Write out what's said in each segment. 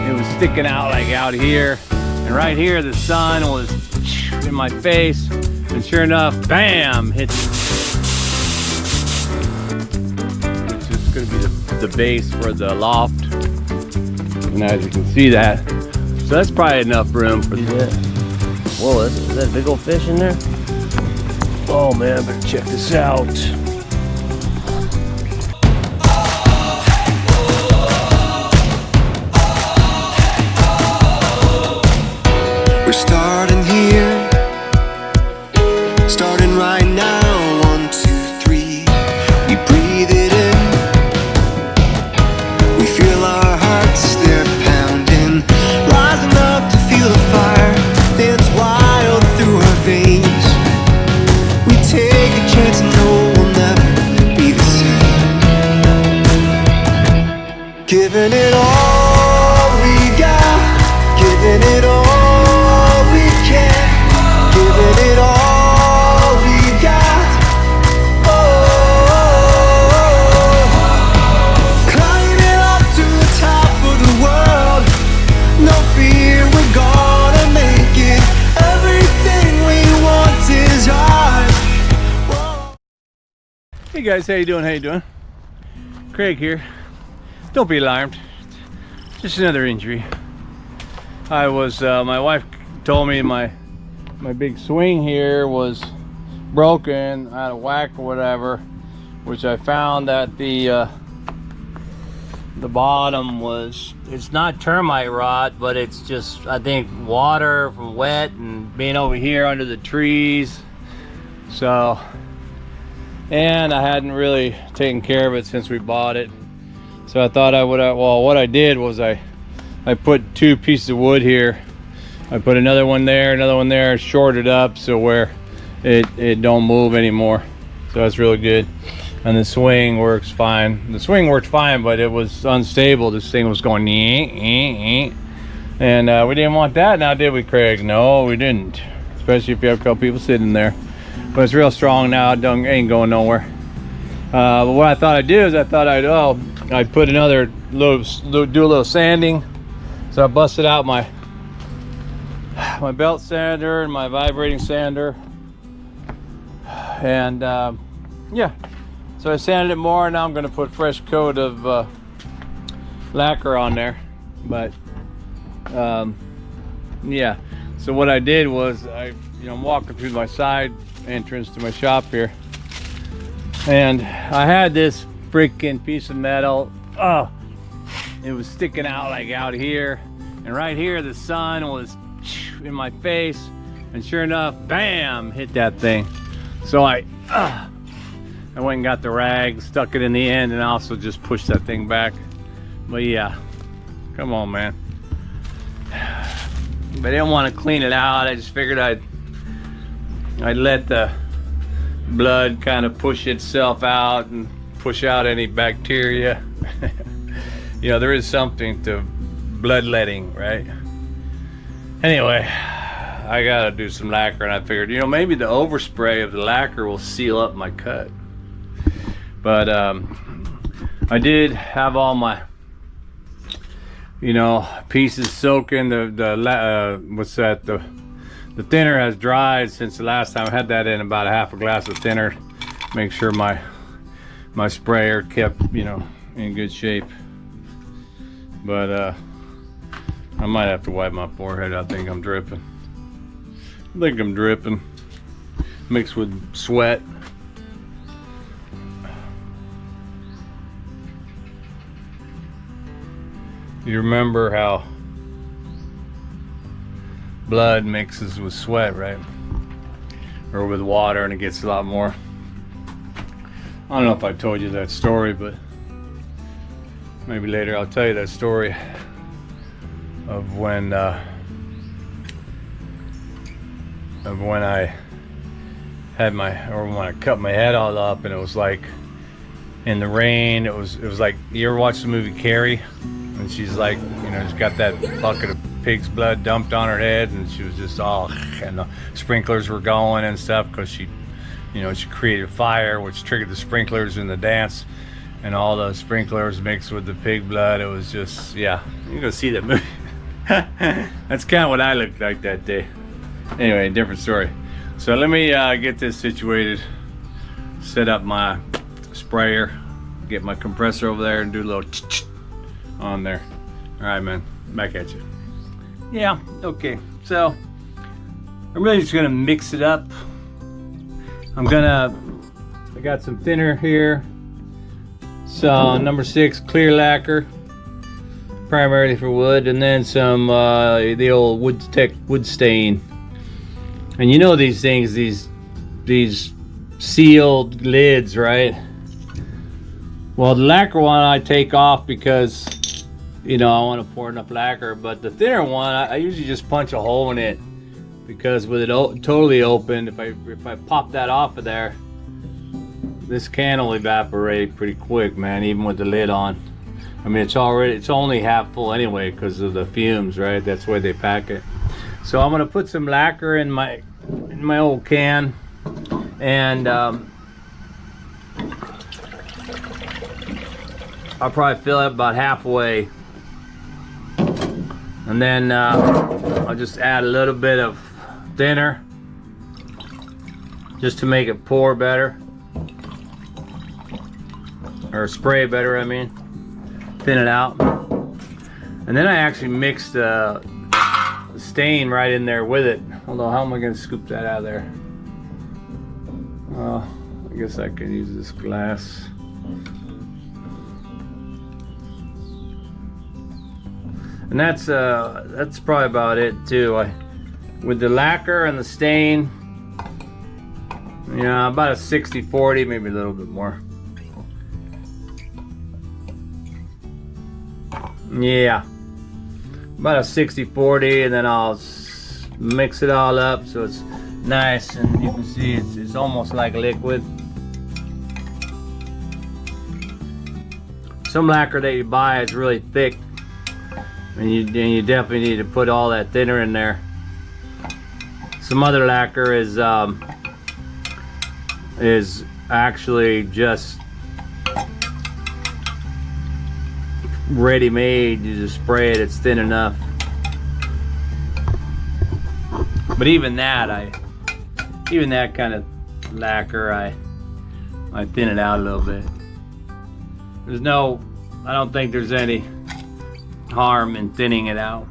it was sticking out like out here, and right here the sun was in my face, and sure enough, bam, hit. It's just gonna be the base for the loft, and as you can see that, so that's probably enough room for that. Whoa, is that a big old fish in there? Oh man, I better check this out. We're starting here, starting right now. 1, 2, 3. We breathe it in. We feel our hearts, they're pounding, rising up to feel the fire dance wild through our veins. We take a chance, no, we'll never be the same. Giving it all we got, giving it all. Giving it all we got. Oh, climbing up to the top of the world. No fear, we're gonna make it. Everything we want is ours. Whoa. Hey guys, how you doing? How you doing? Craig here. Don't be alarmed. Just another injury. I was my wife told me my big swing here was broken, out of whack or whatever, which I found that the bottom was, it's not termite rot, but it's just, I think, water from wet and being over here under the trees. So, and I hadn't really taken care of it since we bought it. So I thought I would, well, what I did was I put 2 pieces of wood here. I put another one there, shorted up so where it don't move anymore. So that's really good. And the swing works fine. The swing worked fine, but it was unstable. This thing was going and we didn't want that now, did we, Craig? No, we didn't. Especially if you have a couple people sitting there. But it's real strong now. It ain't going nowhere. But what I thought I'd do is I'd put another do a little sanding. So I busted out my belt sander and my vibrating sander, and yeah, so I sanded it more, and now I'm going to put fresh coat of lacquer on there. But yeah, so what I did was I'm walking through my side entrance to my shop here, and I had this freaking piece of metal. Oh, it was sticking out like out here, and right here the sun was in my face, and sure enough, bam, hit that thing. So I went and got the rag, stuck it in the end, and also just pushed that thing back. But yeah, come on, man. But I didn't want to clean it out. I just figured I'd let the blood kind of push itself out and push out any bacteria. You know, there is something to bloodletting, right? Anyway, I gotta do some lacquer, and I figured, maybe the overspray of the lacquer will seal up my cut. But I did have all my pieces soaking. The thinner has dried since the last time. I had that in about a half a glass of thinner. Make sure my sprayer kept in good shape. But I might have to wipe my forehead. I think I'm dripping. Mixed with sweat. You remember how blood mixes with sweat, right? Or with water, and it gets a lot more. I don't know if I told you that story, but maybe later I'll tell you that story of when I had when I cut my head all up, and it was like in the rain. It was like, you ever watch the movie Carrie? And she's like, just got that bucket of pig's blood dumped on her head, and she was just all, and the sprinklers were going and stuff because she created a fire, which triggered the sprinklers in the dance. and all the sprinklers mixed with the pig blood. It was just, yeah, you can see that movie. That's kind of what I looked like that day. Anyway, different story. So let me get this situated, set up my sprayer, get my compressor over there and do a little on there. All right, man, back at you. Yeah, okay, so I'm really just gonna mix it up. I got some thinner here. So number 6 clear lacquer, primarily for wood, and then some the old wood stain. And you know these things, these sealed lids, right? Well, the lacquer one I take off because, you know, I want to pour enough lacquer. But the thinner one, I usually just punch a hole in it, because with it totally open, if I pop that off of there, this can will evaporate pretty quick, man, even with the lid on. I mean, it's only half full anyway because of the fumes, right? That's why they pack it. So I'm gonna put some lacquer in my old can, and I'll probably fill it about halfway, and then I'll just add a little bit of thinner just to make it pour better, or spray better, I mean, thin it out. And then I actually mixed the stain right in there with it. Hold on, how am I going to scoop that out of there? I guess I could use this glass. And that's probably about it too. With the lacquer and the stain, you know, about a 60-40, maybe a little bit more. Yeah, about a 60-40, and then I'll mix it all up so it's nice, and you can see it's almost like liquid. Some lacquer that you buy is really thick, and you definitely need to put all that thinner in there. Some other lacquer is actually just ready-made. You just spray it, it's thin enough. But even that kind of lacquer, I thin it out a little bit. I don't think there's any harm in thinning it out.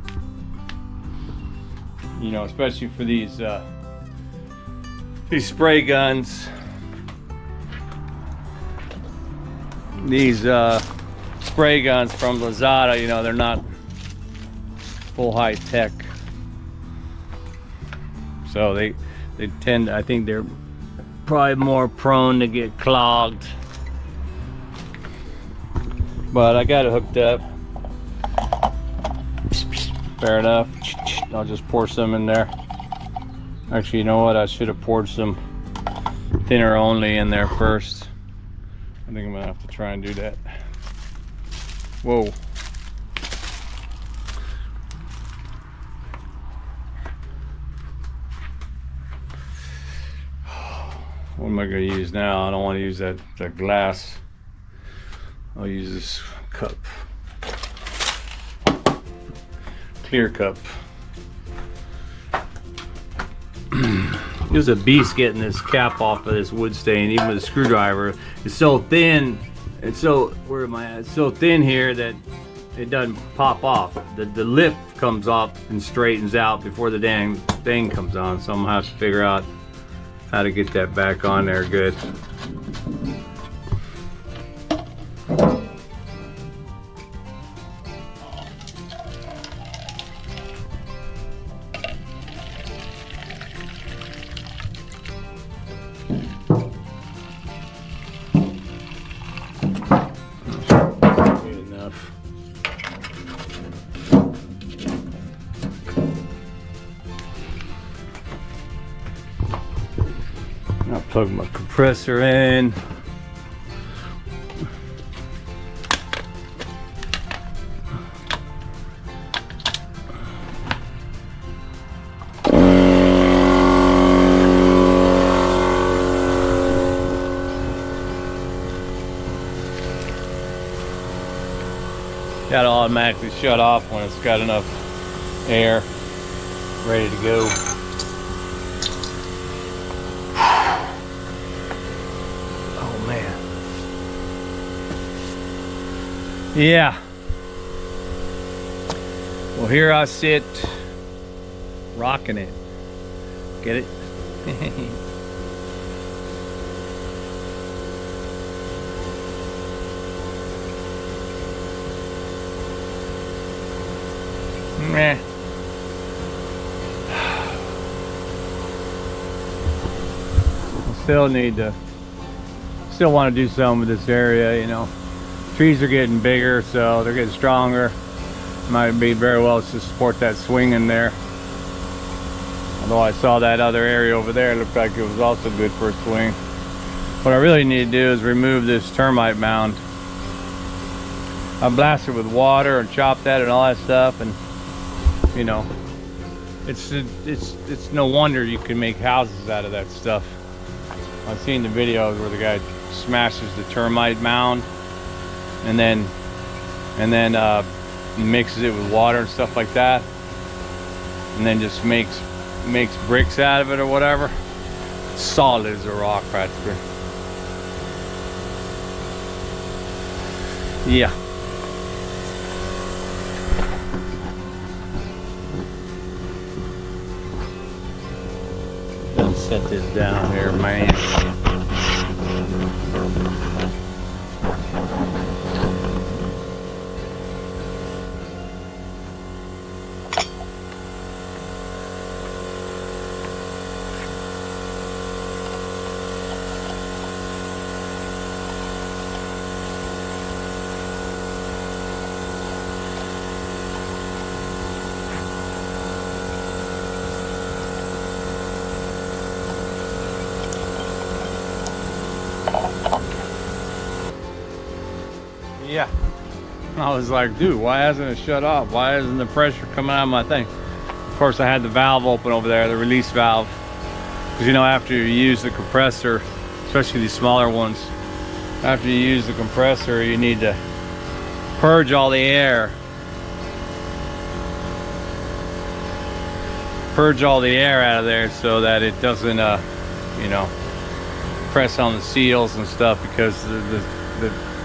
You know, especially for these spray guns. These spray guns from Lazada, you know, they're not full high tech. So they tend, I think they're probably more prone to get clogged. But I got it hooked up. Fair enough. I'll just pour some in there. Actually, you know what? I should have poured some thinner only in there first. I think I'm gonna have to try and do that. Whoa. What am I gonna use now? I don't want to use that glass. I'll use this cup. Clear cup. It was a beast getting this cap off of this wood stain, even with a screwdriver. It's so thin. It's so, where am I at? It's so thin here that it doesn't pop off. The lip comes off and straightens out before the dang thing comes on. So I'm gonna have to figure out how to get that back on there good. I'll plug my compressor in. automatically shut off when it's got enough air ready to go. Oh man. Yeah. Well, here I sit rocking it. Get it? Meh. Still want to do something with this area, you know. Trees are getting bigger, so they're getting stronger. Might be very well to support that swing in there. Although I saw that other area over there, it looked like it was also good for a swing. What I really need to do is remove this termite mound. I blasted with water and chopped that and all that stuff, and you know, it's no wonder you can make houses out of that stuff. I've seen the videos where the guy smashes the termite mound and then mixes it with water and stuff like that, and then just makes bricks out of it or whatever. Solid as a rock practically. Yeah. Let's set this down here, man. Yeah, I was like, dude, why hasn't it shut off? Why isn't the pressure coming out of my thing? Of course, I had the valve open over there, the release valve, because you know, after you use the compressor, especially these smaller ones, after you use the compressor, you need to purge all the air. Purge all the air out of there so that it doesn't, you know, press on the seals and stuff, because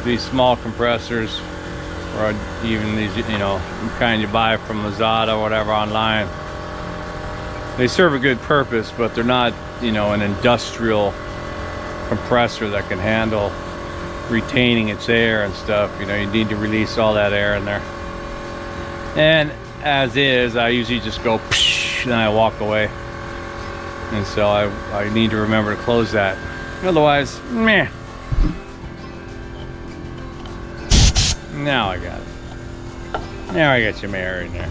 these small compressors, or even these, you know, kind you buy from Lazada or whatever online, they serve a good purpose, but they're not, you know, an industrial compressor that can handle retaining its air and stuff. You know, you need to release all that air in there. And as is, I usually just go psh, and I walk away. And so I need to remember to close that. Otherwise, meh. Now I got it. Now I got some air in there.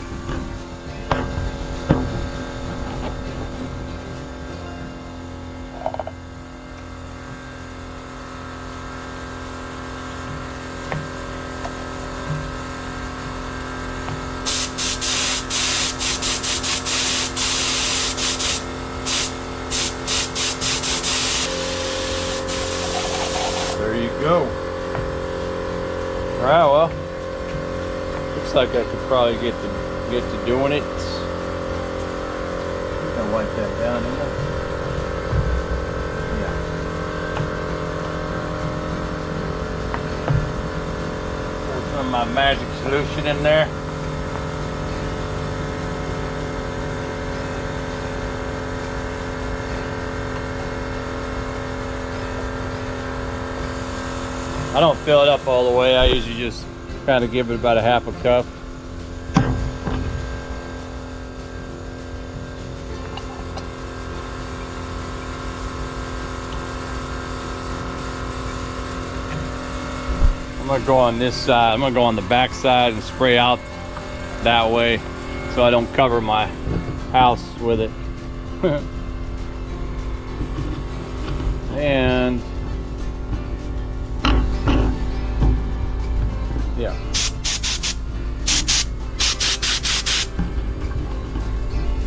There you go. Alright, well, looks like I could probably get to doing it. I'll wipe that down, yeah. Pour some of my magic solution in there. I don't fill it up all the way. I usually just kind of give it about a half a cup. I'm gonna go on this side. I'm gonna go on the back side and spray out that way so I don't cover my house with it. And yeah.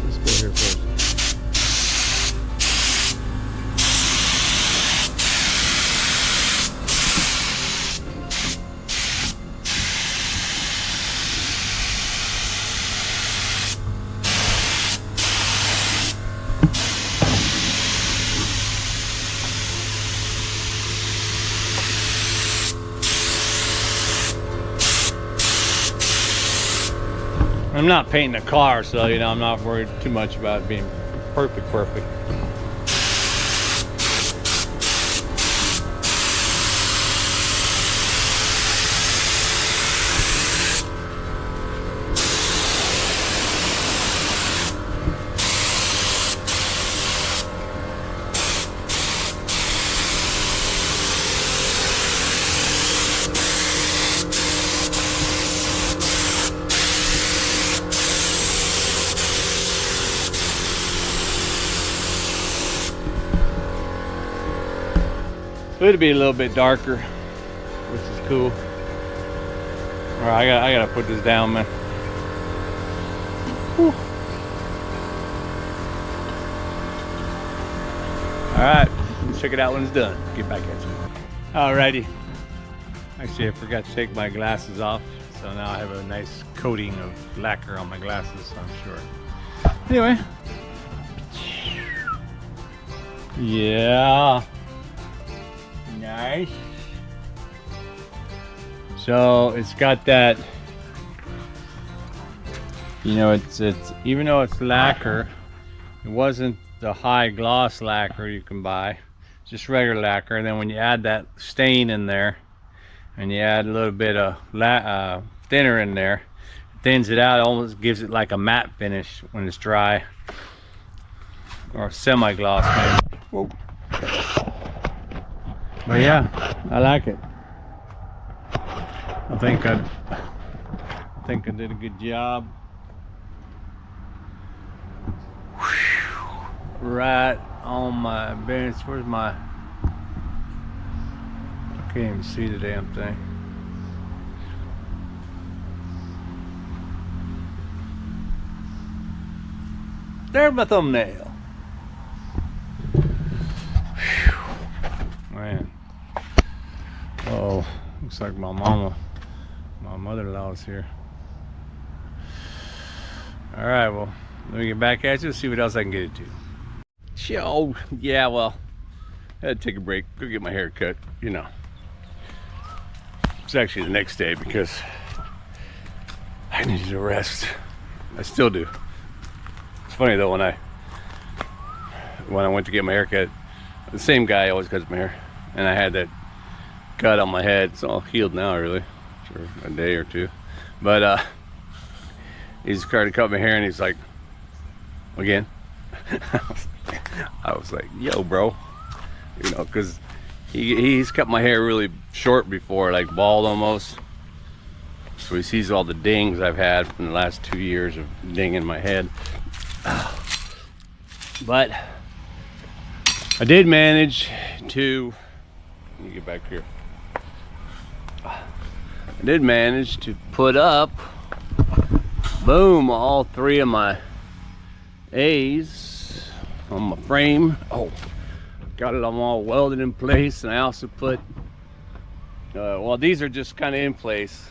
Let's go here first. I'm not painting the car, so you know, I'm not worried too much about it being perfect. It'll be a little bit darker, which is cool. All right, I gotta put this down, man. Whew. All right, let's check it out when it's done. Get back at you. Alrighty. Actually, I forgot to take my glasses off, so now I have a nice coating of lacquer on my glasses, I'm sure. Anyway. Yeah. Nice. So it's got that, you know, it's even though it's lacquer, it wasn't the high gloss lacquer you can buy, just regular lacquer. And then when you add that stain in there and you add a little bit of thinner in there, it thins it out, almost gives it like a matte finish when it's dry, or semi-gloss maybe. Whoa. But yeah, I like it. I think I did a good job. Right on my bench. Where's my? I can't even see the damn thing. There's my thumbnail. Man. Oh, looks like my mother-in-law's here. All right, well, let me get back at you and see what else I can get it to. Oh, yeah, well, I had to take a break, go get my hair cut, you know. It's actually the next day because I needed to rest. I still do. It's funny though, when I went to get my hair cut, the same guy always cuts my hair, and I had that cut on my head. It's all healed now, really, for a day or two. But he's started to cut my hair, and he's like, again. I was like, yo, bro, you know, because he's cut my hair really short before, like bald almost. So he sees all the dings I've had from the last 2 years of dinging my head. But I did manage to, let me get back here. I did manage to put up, boom, all 3 of my A's on my frame. Oh, got them all welded in place, and I also put, well, these are just kind of in place,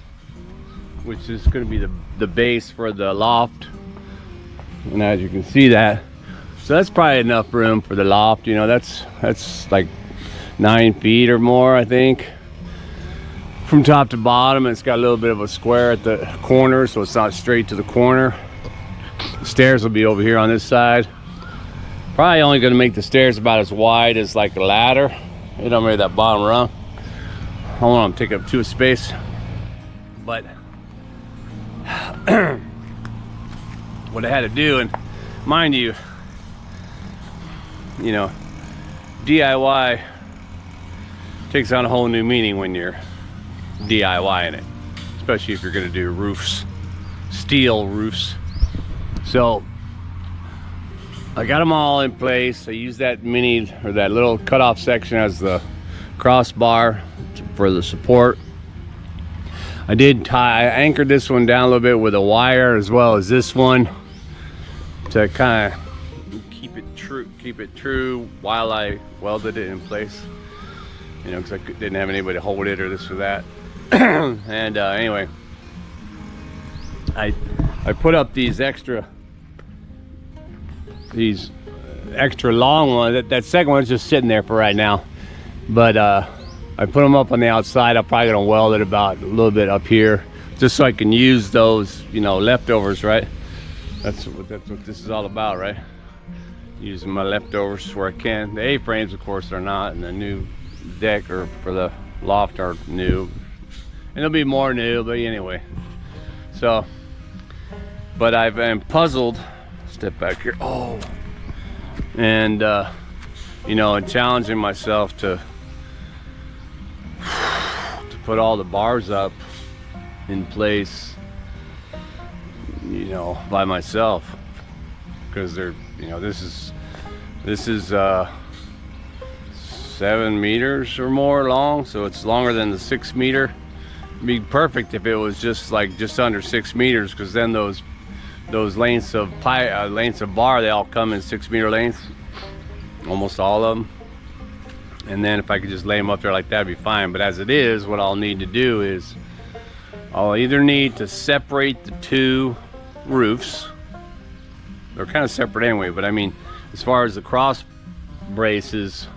which is going to be the base for the loft. And as you can see that, so that's probably enough room for the loft. You know, that's like 9 feet or more, I think, from top to bottom. It's got a little bit of a square at the corner, so it's not straight to the corner. The stairs will be over here on this side. Probably only going to make the stairs about as wide as like a ladder. It don't really that bottom rung. I don't want them to take up too much space, but what I had to do, and mind you, you know, DIY takes on a whole new meaning when you're DIYing it, especially if you're going to do roofs, steel roofs. So I got them all in place. I used that that little cutoff section as the crossbar for the support. I anchored this one down a little bit with a wire, as well as this one, to kind of keep it true while I welded it in place, you know, because I didn't have anybody to hold it or this or that. And anyway, I put up these extra long ones. That second one's just sitting there for right now, but I put them up on the outside. I'm probably gonna weld it about a little bit up here just so I can use those, you know, leftovers, right? That's what this is all about, right? Using my leftovers where I can. The A-frames, of course, are not, and the new deck or for the loft are new, and there'll be more new, but anyway. So, but I've been puzzled. Step back here. Oh, and you know, and challenging myself to put all the bars up in place, you know, by myself, because they're, you know, this is 7 meters or more long, so it's longer than the 6 meter. It'd be perfect if it was just like just under 6 meters, because then those lengths of bar, they all come in 6 meter lengths, almost all of them. And then if I could just lay them up there like that, it'd be fine. But as it is, what I'll need to do is I'll either need to separate the two roofs. They're kind of separate anyway, but I mean, as far as the cross braces,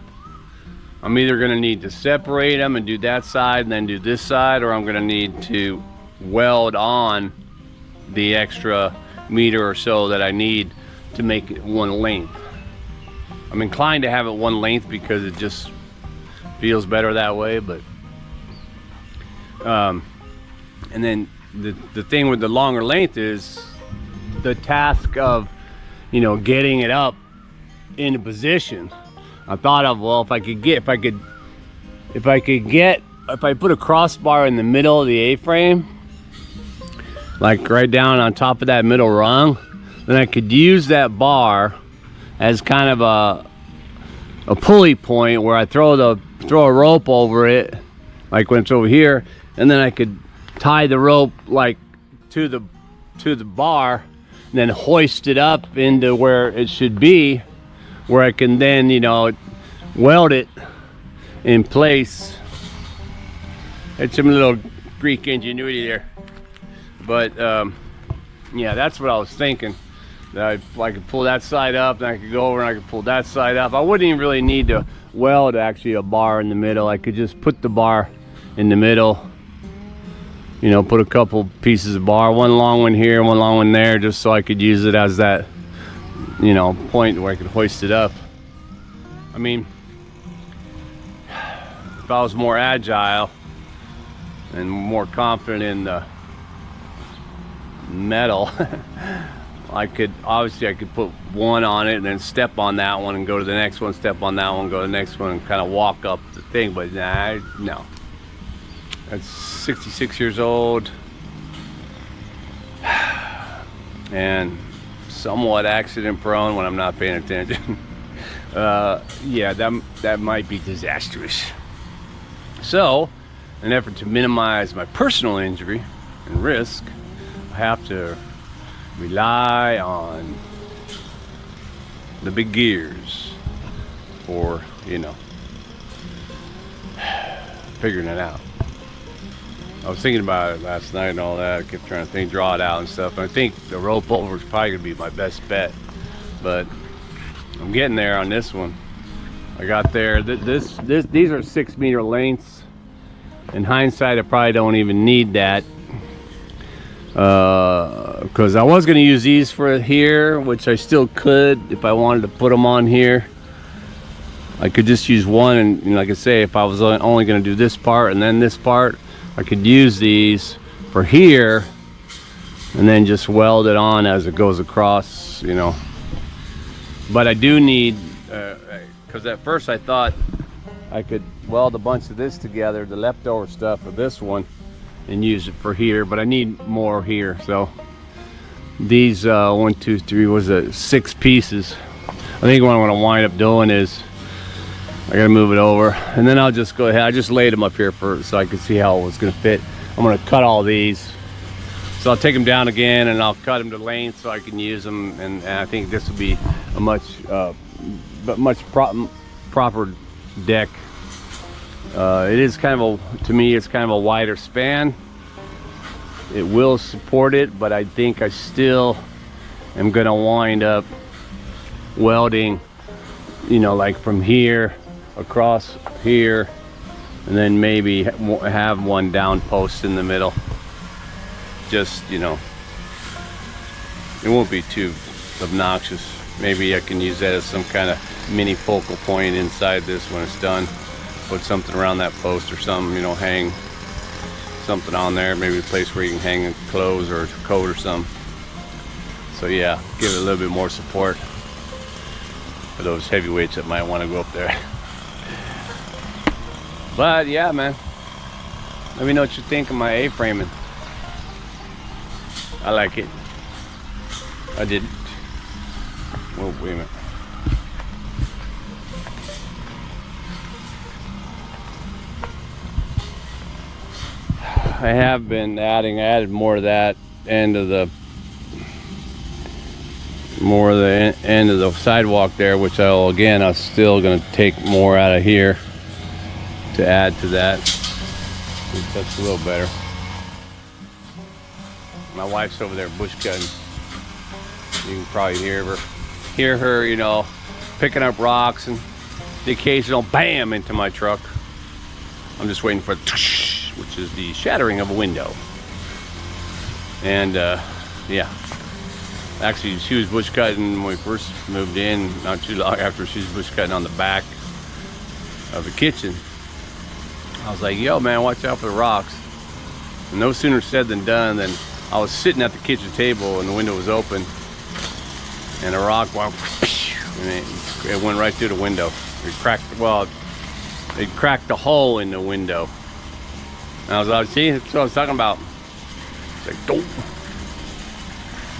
I'm either going to need to separate them and do that side and then do this side, or I'm going to need to weld on the extra meter or so that I need to make it one length. I'm inclined to have it one length because it just feels better that way, but and then the thing with the longer length is the task of, you know, getting it up into position. I thought of, well, if I put a crossbar in the middle of the A-frame, like right down on top of that middle rung, then I could use that bar as kind of a pulley point where I throw a rope over it, like when it's over here, and then I could tie the rope like to the bar, and then hoist it up into where it should be, where I can then, you know, weld it in place. It's some little Greek ingenuity there, but yeah, that's what I was thinking. That I could pull that side up, and I could go over and I could pull that side up. I wouldn't even really need to weld actually a bar in the middle. I could just put the bar in the middle, you know, put a couple pieces of bar, one long one here, one long one there, just so I could use it as that, you know, point where I could hoist it up. I mean, if I was more agile and more confident in the metal, I could put one on it and then step on that one and go to the next one, step on that one, go to the next one, and kind of walk up the thing. But nah, no. That's 66 years old and somewhat accident prone when I'm not paying attention. Yeah, that might be disastrous. So, in an effort to minimize my personal injury and risk, I have to rely on the big gears for, you know, figuring it out. I was thinking about it last night and all that. I kept trying to draw it out and stuff. I think the rope over is probably gonna be my best bet, but I'm getting there on this one. I got there. These are 6 meter lengths. In hindsight, I probably don't even need that, because I was going to use these for here, which I still could if I wanted to put them on here. I could just use one, and, you know, like I say, if I was only going to do this part and then this part, I could use these for here and then just weld it on as it goes across, you know. But I do need, because at first I thought I could weld a bunch of this together, the leftover stuff of this one, and use it for here, but I need more here. So these 1, 2, 3 was 6 pieces. I think what I'm going to wind up doing is I got to move it over, and then I'll just go ahead. I just laid them up here so I could see how it was going to fit. I'm going to cut all these, so I'll take them down again and I'll cut them to length so I can use them, and I think this will be a much proper deck. It is kind of to me, it's kind of a wider span. It will support it, but I think I still am gonna wind up welding, you know, like from here across here, and then maybe have one down post in the middle. just, you know, it won't be too obnoxious. Maybe I can use that as some kind of mini focal point inside this when it's done. Put something around that post or something, you know, hang something on there, maybe a place where you can hang clothes or a coat or something. So yeah, give it a little bit more support for those heavyweights that might want to go up there. But yeah, man, let me know what you think of my A-framing. I like it. I didn't. Oh, wait a minute. I have been added more of that end of the end of the sidewalk there, which I'm still gonna take more out of here to add to that. I think that's a little better. My wife's over there bush cutting. You can probably hear her, you know, picking up rocks and the occasional bam into my truck. I'm just waiting for the tush, which is the shattering of a window. And yeah, actually she was bush cutting when we first moved in, not too long after. She was bush cutting on the back of the kitchen. I was like, yo man, watch out for the rocks. And no sooner said than done. Than I was sitting at the kitchen table and the window was open and a rock went, and it went right through the window. It cracked a hole in the window. And I was like, see, that's what I was talking about. It's like, dope.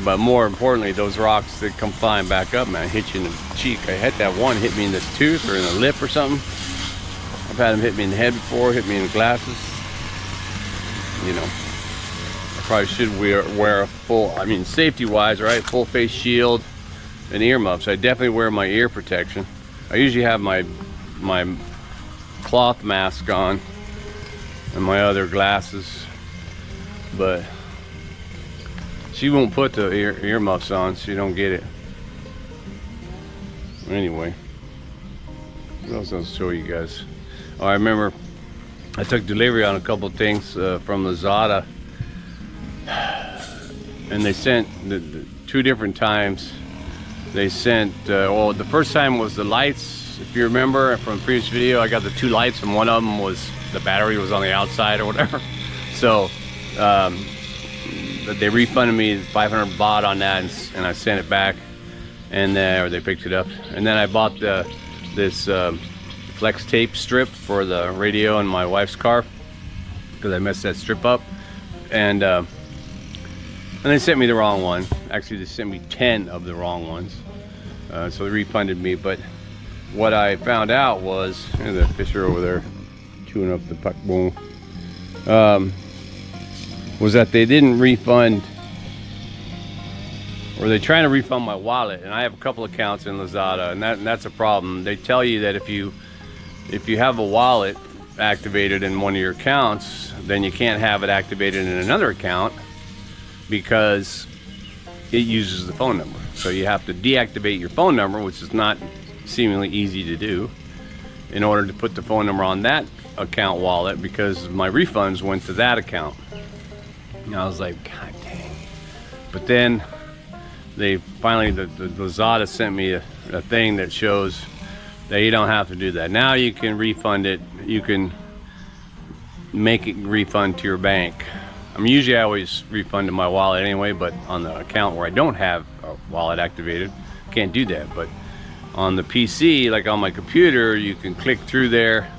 But more importantly, those rocks that come flying back up, man, hit you in the cheek. I had that one hit me in the tooth or in the lip or something. I've had them hit me in the head before, hit me in the glasses. You know, I probably should wear a full, I mean, safety-wise, right? Full face shield and earmuffs. I definitely wear my ear protection. I usually have my cloth mask on and my other glasses, but she won't put the earmuffs on, so you don't get it. Anyway, what else I'll show you guys? Oh, I remember I took delivery on a couple of things from Lazada, and they sent the 2 different times. They sent, well, the first time was the lights. If you remember from the previous video, I got the 2 lights, and one of them was the battery was on the outside or whatever. So they refunded me 500 baht on that, and I sent it back, and or they picked it up. And then I bought this flex tape strip for the radio in my wife's car because I messed that strip up, and they sent me the wrong one. Actually, they sent me 10 of the wrong ones, so they refunded me. But what I found out was, the fisher over there chewing up the puck bone, was that they didn't refund, or they're trying to refund my wallet. And I have a couple accounts in Lazada, and that's a problem. They tell you that if you have a wallet activated in one of your accounts, then you can't have it activated in another account because it uses the phone number. So you have to deactivate your phone number, which is not seemingly easy to do, in order to put the phone number on that account wallet, because my refunds went to that account. And I was like, God dang. But then they finally, the Lazada sent me a thing that shows that you don't have to do that. Now you can refund it. You can make it refund to your bank. I mean, usually I always refund to my wallet anyway, but on the account where I don't have a wallet activated, can't do that. But on the PC, like on my computer, you can click through there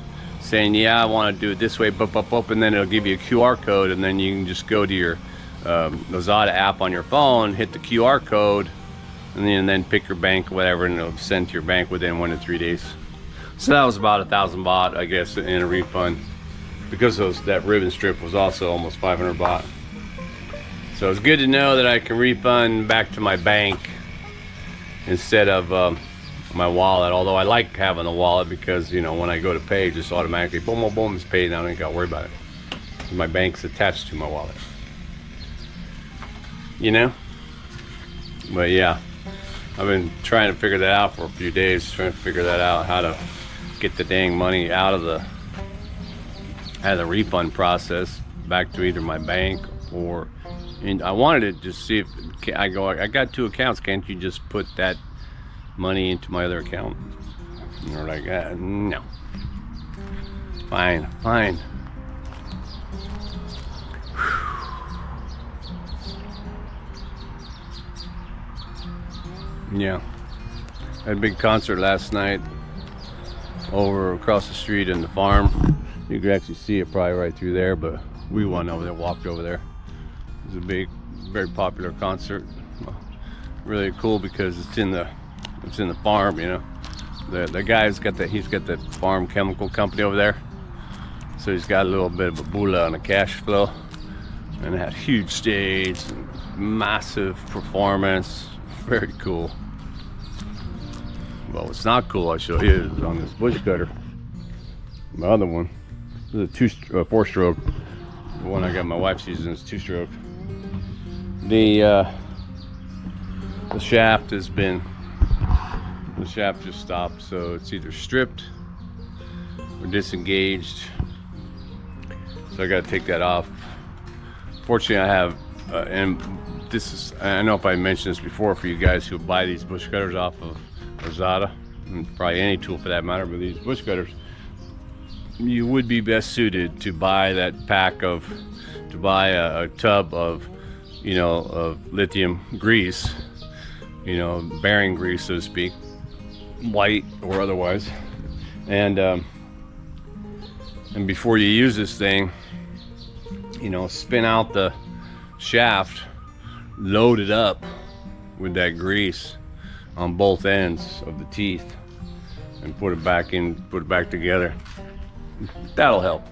saying, yeah, I want to do it this way, and then it'll give you a QR code, and then you can just go to your Lazada app on your phone, hit the QR code, and then pick your bank, whatever, and it'll send to your bank within 1 to 3 days. So that was about 1,000 baht, I guess, in a refund, because that ribbon strip was also almost 500 baht. So it's good to know that I can refund back to my bank instead of my wallet. Although I like having the wallet because, you know, when I go to pay, just automatically boom, boom, boom, it's paid. I don't got to worry about it. My bank's attached to my wallet. You know? But yeah, I've been trying to figure that out for a few days, trying to figure that out, how to get the dang money out of the refund process back to either my bank or And I wanted to just see if I got 2 accounts. Can't you just put that money into my other account? And they're like, no. Fine. Yeah. Had a big concert last night over across the street in the farm. You could actually see it probably right through there, but we went over there, walked over there. It was a big, very popular concert. Really cool because it's in the farm, you know. The guy's got the farm chemical company over there, so he's got a little bit of a bula on the cash flow, and it had huge stage, massive performance, very cool. Well, what's not cool, I'll show you, is on this bush cutter. My other one, this is a 4-stroke. The one I got my wife's using is 2-stroke. The shaft has been. The shaft just stopped, so it's either stripped or disengaged. So I got to take that off. Fortunately, I have, and this is, I don't know if I mentioned this before for you guys who buy these bush cutters off of Lazada, and probably any tool for that matter, but these bush cutters, you would be best suited to buy that pack of, to buy a tub of, you know, of lithium grease, you know, bearing grease, so to speak, white or otherwise, and before you use this thing, you know, spin out the shaft, load it up with that grease on both ends of the teeth, and put it back together. That'll help.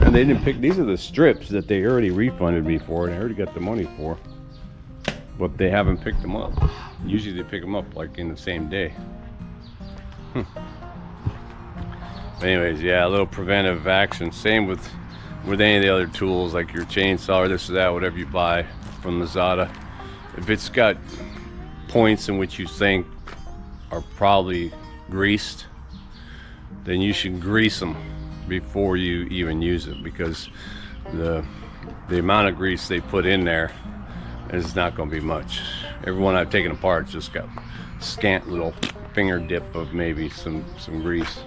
And they didn't pick, these are the strips that they already refunded me for, and I already got the money for, but they haven't picked them up. Usually they pick them up like in the same day. Anyways, yeah, a little preventive action. Same with any of the other tools, like your chainsaw or this or that, whatever you buy from Lazada. If it's got points in which you think are probably greased, then you should grease them before you even use it, because the amount of grease they put in there is not going to be much. Everyone I've taken apart just got scant little finger dip of maybe some grease.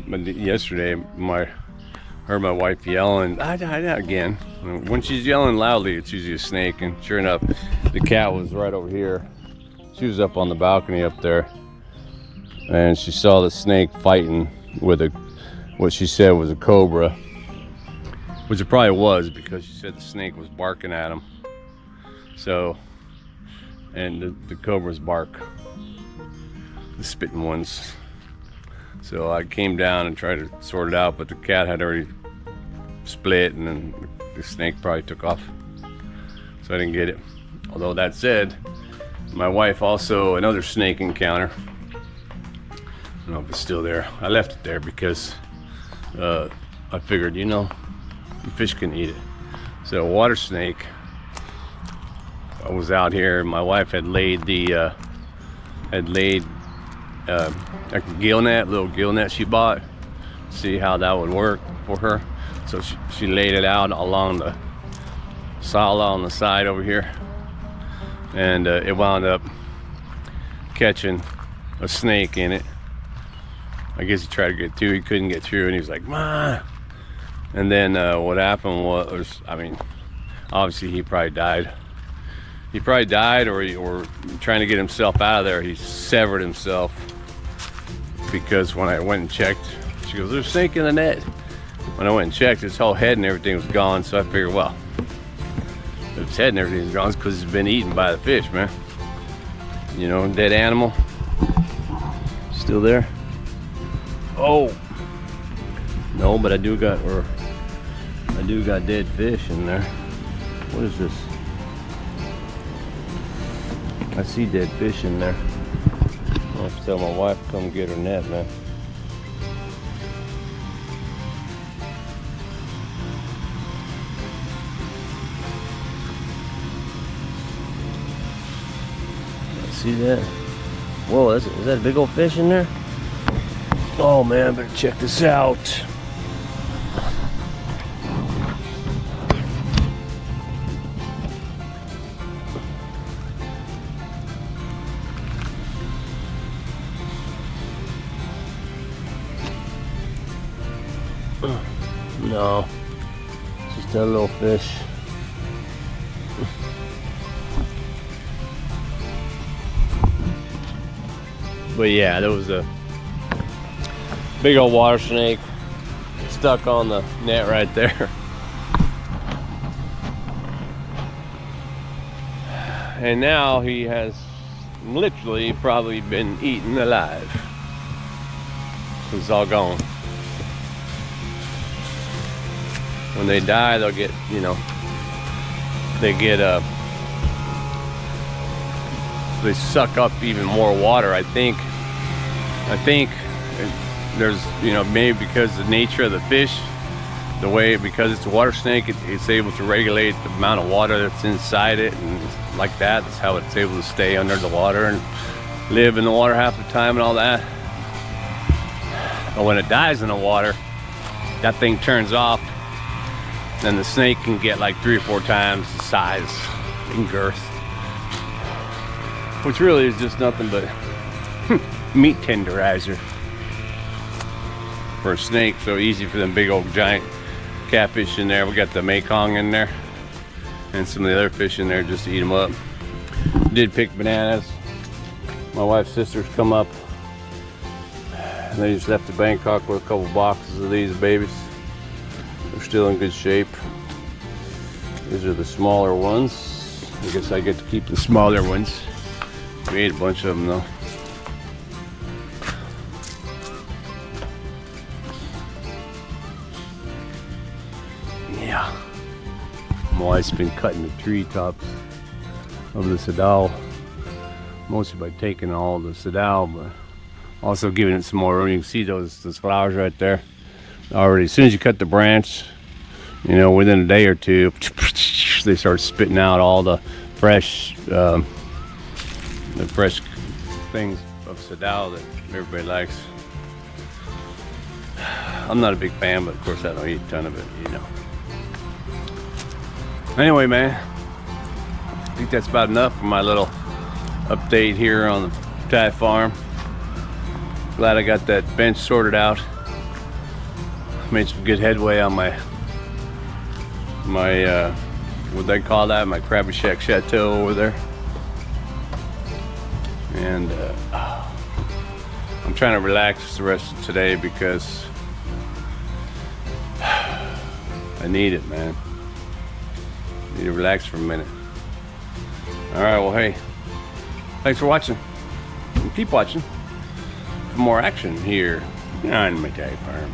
But yesterday, heard my wife yelling again. When she's yelling loudly, it's usually a snake, and sure enough, the cat was right over here. She was up on the balcony up there, and she saw the snake fighting with what she said was a cobra, which it probably was, because she said the snake was barking at him. So, and the cobras bark, the spitting ones. So I came down and tried to sort it out, but the cat had already split, and then the snake probably took off. So I didn't get it. Although that said, my wife also, another snake encounter. I don't know if it's still there. I left it there because I figured, you know, the fish can eat it. So a water snake. I was out here, my wife had laid like a gill net, little gill net she bought, see how that would work for her. So she laid it out along the sala on the side over here, and it wound up catching a snake in it. I guess he tried to get through, he couldn't get through, and he was like, "Ma!" And then what happened was, I mean, obviously he probably died. He probably died, or trying to get himself out of there, he severed himself. Because when I went and checked, she goes, "There's a snake in the net." When I went and checked, his whole head and everything was gone. So I figured, well, if his head and everything's gone, it's because he's been eaten by the fish, man. You know, dead animal. Still there? Oh, no, but I do got dead fish in there. What is this? I see dead fish in there. I have to tell my wife to come get her net, man. See that? Whoa, is that a big old fish in there? Oh man, I better check this out. that little fish. But yeah, there was a big old water snake stuck on the net right there. And now he has literally probably been eaten alive. It's all gone. When they die, they'll get, you know, they suck up even more water. I think there's, you know, maybe because of the nature of the fish, the way, because it's a water snake, it's able to regulate the amount of water that's inside it, and like that. That's how it's able to stay under the water and live in the water half the time and all that. But when it dies in the water, that thing turns off, and the snake can get like 3 or 4 times the size and girth, which really is just nothing but meat tenderizer for a snake. So easy for them big old giant catfish in there. We got the Mekong in there and some of the other fish in there just to eat them up. Did pick bananas. My wife's sisters come up. They just left to Bangkok with a couple boxes of these babies. They're still in good shape. These are the smaller ones. I guess I get to keep the smaller ones. We ate a bunch of them though. Yeah. My wife's been cutting the tree tops of the sadal, mostly by taking all the sadal, but also giving it some more room. You can see those flowers right there. Already, as soon as you cut the branch, you know, within a day or two, they start spitting out all the fresh things of sadal that everybody likes. I'm not a big fan, but of course I don't eat a ton of it, you know. Anyway, man, I think that's about enough for my little update here on the Thai farm. Glad I got that bench sorted out. Made some good headway on my what they call that, my Krabby Shack Chateau over there. And I'm trying to relax the rest of today because I need it, man. I need to relax for a minute. All right, well, hey, thanks for watching. And keep watching for more action here on my Thai farm.